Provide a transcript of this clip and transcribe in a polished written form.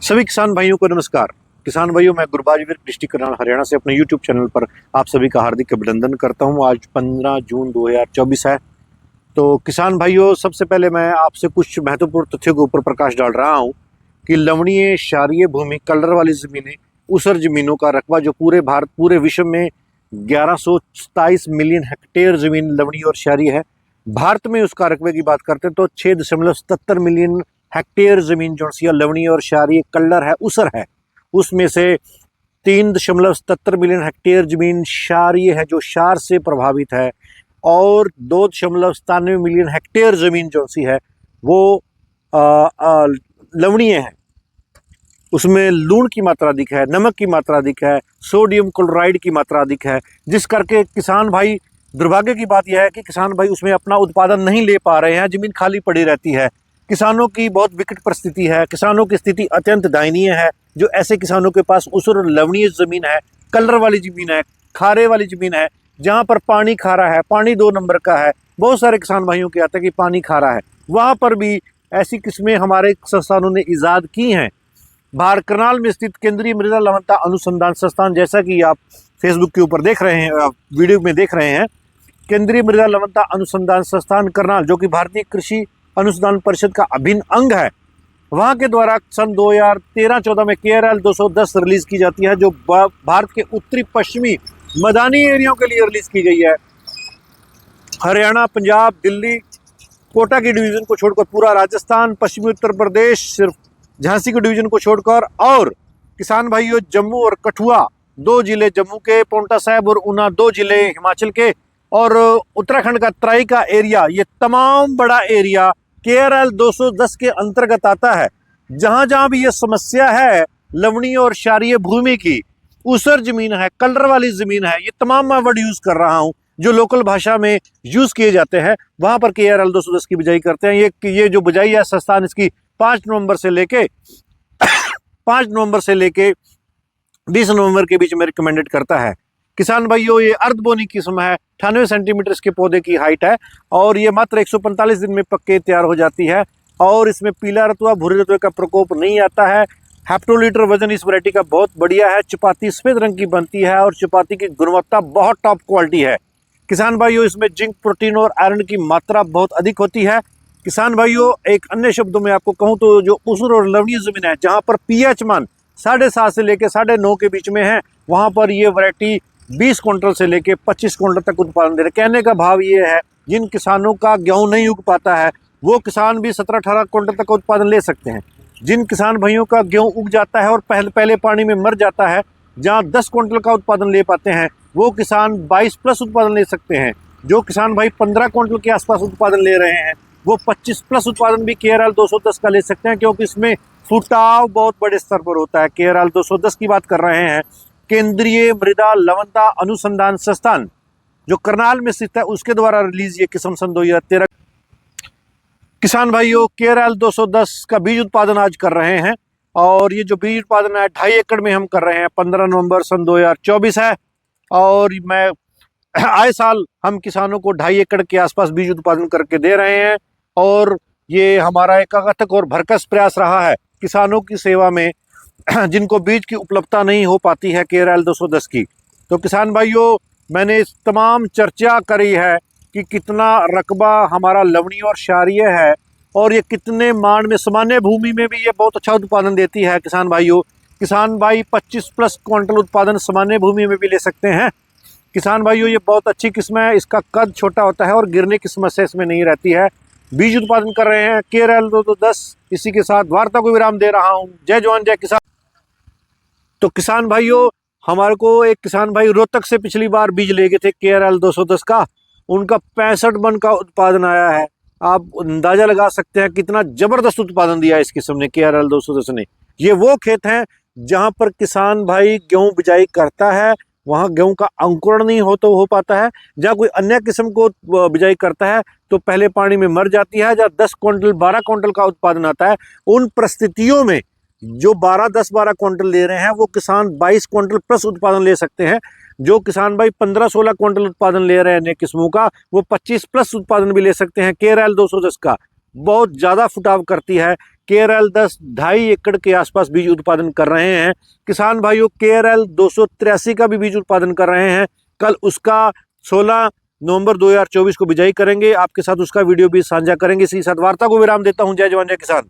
सभी किसान भाइयों को नमस्कार। किसान भाइयों, मैं गुरबाजवीर डिस्ट्रिक्ट करनाल हरियाणा से अपने YouTube चैनल पर आप सभी का हार्दिक अभिनंदन करता हूं। आज 15 जून 2024 है। तो किसान भाइयों, सबसे पहले मैं आपसे कुछ महत्वपूर्ण तथ्यों के ऊपर प्रकाश डाल रहा हूं कि लवणीय क्षारीय भूमि, कलर वाली ज़मीनें, ऊसर ज़मीनों का रकबा जो पूरे विश्व में 1127 मिलियन हेक्टेयर ज़मीन लवणीय और क्षारीय है। भारत में उसका रकबे की बात करते हैं तो 6.77 मिलियन हेक्टेयर ज़मीन जो सी लवणीय और क्षारीय कलर है, ऊसर है। उसमें से 3.77 मिलियन हेक्टेयर ज़मीन क्षारीय है जो क्षार से प्रभावित है, और 2.97 मिलियन हेक्टेयर ज़मीन जो सी है वो लवणीय है। उसमें लूण की मात्रा अधिक है, नमक की मात्रा अधिक है, सोडियम क्लोराइड की मात्रा अधिक है, जिस करके किसान भाई, दुर्भाग्य की बात यह है कि किसान भाई उसमें अपना उत्पादन नहीं ले पा रहे हैं, ज़मीन खाली पड़ी रहती है। किसानों की बहुत विकट परिस्थिति है, किसानों की स्थिति अत्यंत दयनीय है। जो ऐसे किसानों के पास ऊसर और लवणीय ज़मीन है, कलर वाली ज़मीन है, खारे वाली ज़मीन है, जहाँ पर पानी खारा है, पानी 2 नंबर का है, बहुत सारे किसान भाइयों के आता है कि पानी खारा है, वहाँ पर भी ऐसी किस्में हमारे संस्थानों ने ईजाद की हैं। बाहर करनाल में स्थित केंद्रीय मृदा लवणता अनुसंधान संस्थान, जैसा कि आप फेसबुक के ऊपर देख रहे हैं, वीडियो में देख रहे हैं, केंद्रीय मृदा लवणता अनुसंधान संस्थान करनाल, जो कि भारतीय कृषि अनुसंधान परिषद का अभिन्न अंग है, वहाँ के द्वारा सन 2013-14 में KRL 210 रिलीज की जाती है, जो भारत के उत्तरी पश्चिमी मैदानी एरियाओं के लिए रिलीज की गई है। हरियाणा, पंजाब, दिल्ली, कोटा की डिवीजन को छोड़कर पूरा राजस्थान, पश्चिमी उत्तर प्रदेश, सिर्फ झांसी के डिवीजन को छोड़कर, और किसान भाइयों जम्मू और कठुआ 2 जिले जम्मू के, पांवटा साहिब और ऊना 2 जिले हिमाचल के, और उत्तराखंड का तराई का एरिया, ये तमाम बड़ा एरिया KRL 210 के अंतर्गत आता है। जहां जहां भी ये समस्या है लवणीय और क्षारीय भूमि की, ऊसर जमीन है, कलर वाली जमीन है, ये तमाम मैं वर्ड यूज कर रहा हूं जो लोकल भाषा में यूज किए जाते हैं, वहां पर KRL 210 की बिजाई करते हैं। ये जो बिजाई है, संस्थान इसकी 5 नवंबर से लेके 20 नवंबर के बीच में रिकमेंडेड करता है। किसान भाइयों, ये अर्धबोनी किस्म है, 98 सेंटीमीटर इसके पौधे की हाइट है, और ये मात्र 145 दिन में पक्के तैयार हो जाती है, और इसमें पीला रतुआ, भूरे रतुए का प्रकोप नहीं आता है। हेक्टोलीटर वजन इस वैरायटी का बहुत बढ़िया है। चपाती सफेद रंग की बनती है और चपाती की गुणवत्ता बहुत टॉप क्वालिटी है। किसान भाइयों, इसमें जिंक, प्रोटीन और आयरन की मात्रा बहुत अधिक होती है। किसान भाइयों, एक अन्य शब्दों में आपको कहूँ तो जो ऊसर और लवणीय जमीन है, जहाँ पर pH मान 7.5 से लेकर 9.5 के बीच में है, वहाँ पर ये वैरायटी 20 क्विंटल से लेके 25 क्विंटल तक उत्पादन दे रहे। कहने का भाव ये है, जिन किसानों का गेहूं नहीं उग पाता है वो किसान भी 17-18 क्विंटल तक उत्पादन ले सकते हैं। जिन किसान भाइयों का गेहूं उग जाता है और पहले पानी में मर जाता है, जहां 10 क्विंटल का उत्पादन ले पाते हैं, वो किसान 22 प्लस उत्पादन ले सकते हैं। जो किसान भाई 15 क्विंटल के आसपास उत्पादन ले रहे हैं, वो 25 प्लस उत्पादन भी KRL 210 का ले सकते हैं, क्योंकि इसमें फुटाव बहुत बड़े स्तर पर होता है। KRL 210 की बात कर रहे हैं, केंद्रीय मृदा लवणता अनुसंधान संस्थान जो करनाल में स्थित है, उसके द्वारा रिलीज ये किस्म सन 2013। किसान भाइयों, KRL 210 का बीज उत्पादन आज कर रहे हैं, और ये जो बीज उत्पादन है 2.5 एकड़ में हम कर रहे हैं। 15 नवंबर सन 2024 है, और मैं आए साल हम किसानों को 2.5 एकड़ के आसपास बीज उत्पादन करके दे रहे हैं, और ये हमारा एक अथक और भरकस प्रयास रहा है किसानों की सेवा में जिनको बीज की उपलब्धता नहीं हो पाती है KRL 210 की। तो किसान भाइयों, मैंने इस तमाम चर्चा करी है कि कितना रकबा हमारा लवणीय और क्षारीय है, और ये कितने मान में, सामान्य भूमि में भी ये बहुत अच्छा उत्पादन देती है। किसान भाइयों, किसान भाई 25 प्लस क्विंटल उत्पादन सामान्य भूमि में भी ले सकते हैं। किसान भाइयों, ये बहुत अच्छी किस्म है, इसका कद छोटा होता है और गिरने की समस्या इसमें नहीं रहती है। बीज उत्पादन कर रहे हैं KRL 210। इसी के साथ वार्ता को विराम दे रहा हूँ। जय जवान जय किसान। तो किसान भाइयों, हमारे को एक किसान भाई रोहतक से पिछली बार बीज ले गए थे KRL 210 का, उनका 65 मन का उत्पादन आया है। आप अंदाजा लगा सकते हैं कितना जबरदस्त उत्पादन दिया इस किस्म ने, KRL 210 ने। ये वो खेत हैं जहां पर किसान भाई गेहूं बिजाई करता है, वहां गेहूं का अंकुरण नहीं हो पाता है। जहाँ कोई अन्य किस्म को बिजाई करता है तो पहले पानी में मर जाती है। जहाँ 10 क्विंटल 12 क्विंटल का उत्पादन आता है, उन परिस्थितियों में जो 10-12 क्विंटल ले रहे हैं, वो किसान 22 क्विंटल प्लस उत्पादन ले सकते हैं। जो किसान भाई 15-16 क्विंटल उत्पादन ले रहे हैं नए किस्मों का, वो 25 प्लस उत्पादन भी ले सकते हैं। KRL 210 का बहुत ज़्यादा फुटाव करती है। KRL 10 2.5 एकड़ के आसपास बीज उत्पादन कर रहे हैं। किसान भाइयों KRL 283 का भी बीज उत्पादन कर रहे हैं। कल उसका 16 नवंबर 2024 को बिजाई करेंगे। आपके साथ उसका वीडियो भी साझा करेंगे। इसी साथ वार्ता को विराम देता हूं। जय जवान जय किसान।